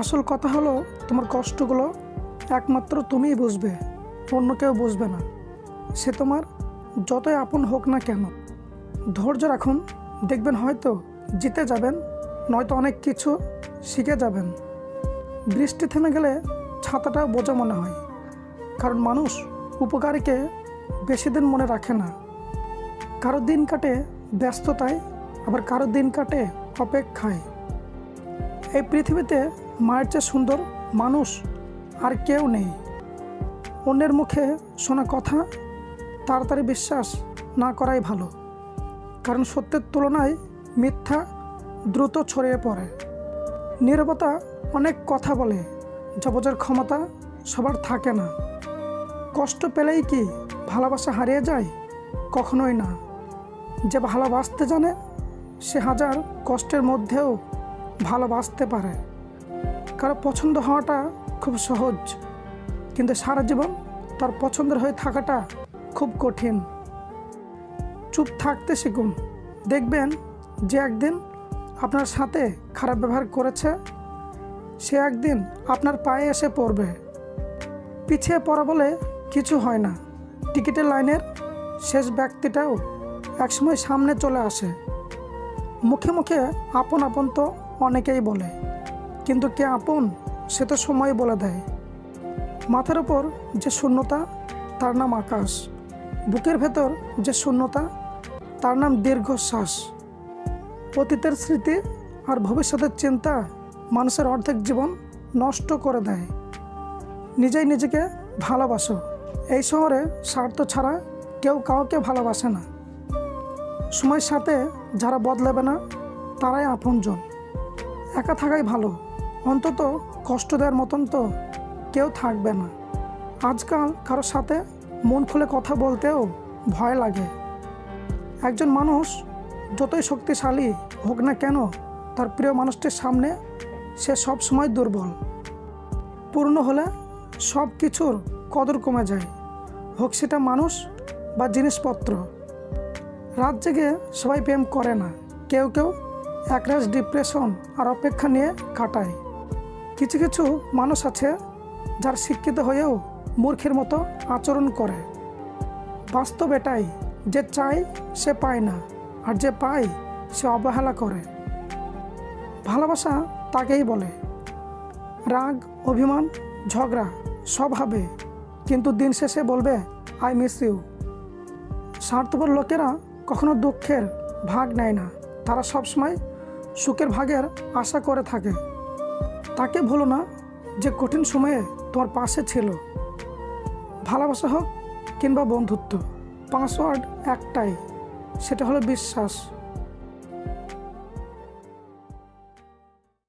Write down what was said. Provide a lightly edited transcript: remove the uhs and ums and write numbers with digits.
আসল কথা হলো, তোমার কষ্টগুলো একমাত্র তুমিই বুঝবে, অন্য কেউ বুঝবে না। সে তোমার যতই আপন হোক না কেন। ধৈর্য রাখুন, দেখবেন হয়তো জিতে যাবেন, নয়তো অনেক কিছু শিখে যাবেন। বৃষ্টি থেমে গেলে ছাতাটাও বোঝা মনে হয়, কারণ মানুষ উপকারীকে বেশি দিন মনে রাখে না। কারো দিন কাটে ব্যস্ততায়, আবার কারো দিন কাটে অপেক্ষায়। এই পৃথিবীতে মায়ের চেয়ে সুন্দর মানুষ আর কেউ নেই। অন্যের মুখে শোনা কথা তাড়াতাড়ি বিশ্বাস না করাই ভালো, কারণ সত্যের তুলনায় মিথ্যা দ্রুত ছড়িয়ে পড়ে। নীরবতা অনেক কথা বলে, যা বোঝার ক্ষমতা সবার থাকে না। কষ্ট পেলেই কি ভালোবাসা হারিয়ে যায়? কখনোই না। যে ভালোবাসতে জানে সে হাজার কষ্টের মধ্যেও ভালোবাসতে পারে। কারো পছন্দ হওয়াটা খুব সহজ, কিন্তু সারা জীবন তার পছন্দের হয়ে থাকাটা খুব কঠিন। চুপ থাকতে শিখুন, দেখবেন যে একদিন আপনার সাথে খারাপ ব্যবহার করেছে সে একদিন আপনার পায়ে এসে পড়বে। পিছিয়ে পড়া বলে কিছু হয় না। টিকিটের লাইনের শেষ ব্যক্তিটাও একসময় সামনে চলে আসে। মুখে মুখে আপন আপন তো অনেকেই বলে, কিন্তু কে আপন সে তো সময় বলে দেয়। মাথার ওপর যে শূন্যতা তার নাম আকাশ, বুকের ভেতর যে শূন্যতা তার নাম দীর্ঘশ্বাস। অতীতের স্মৃতি আর ভবিষ্যতের চিন্তা মানুষের অর্ধেক জীবন নষ্ট করে দেয়। নিজেই নিজেকে ভালোবাসো। এই শহরে স্বার্থ ছাড়া কেউ কাউকে ভালোবাসে না। সময়ের সাথে যারা বদলাবে না তারাই আপনজন। একা থাকাই ভালো, অন্তত কষ্ট দেওয়ার মতন তো কেউ থাকবে না। আজকাল কারোর সাথে মন খুলে কথা বলতেও ভয় লাগে। একজন মানুষ যতই শক্তিশালী হোক না কেন, তার প্রিয় মানুষটির সামনে সে সব সময় দুর্বল। পূর্ণ হলে সব কিছুর কদর কমে যায়, হোক সেটা মানুষ বা জিনিসপত্র। রাত জেগে সবাই প্রেম করে না, কেউ কেউ একরাশ ডিপ্রেশন আর অপেক্ষা নিয়ে কাটায়। কিছু কিছু মানুষ আছে যার শিক্ষিত হয়েও মূর্খের মতো আচরণ করে। বাস্তব এটাই, যে চায় সে পায় না, আর যে পায় সে অবহেলা করে। ভালোবাসা তাকেই বলে। রাগ, অভিমান, ঝগড়া সব হবে, কিন্তু দিন শেষে বলবে আই মিস ইউ। স্বার্থপর লোকেরা কখনো দুঃখের ভাগ নেয় না, তারা সবসময় সুখের ভাগের আশা করে থাকে। তাকে ভুলো না যে কঠিন সময়ে তোমার পাশে ছিল। ভালোবাসা হোক কিংবা বন্ধুত্ব, পাসওয়ার্ড একটাই, সেটা হলো বিশ্বাস।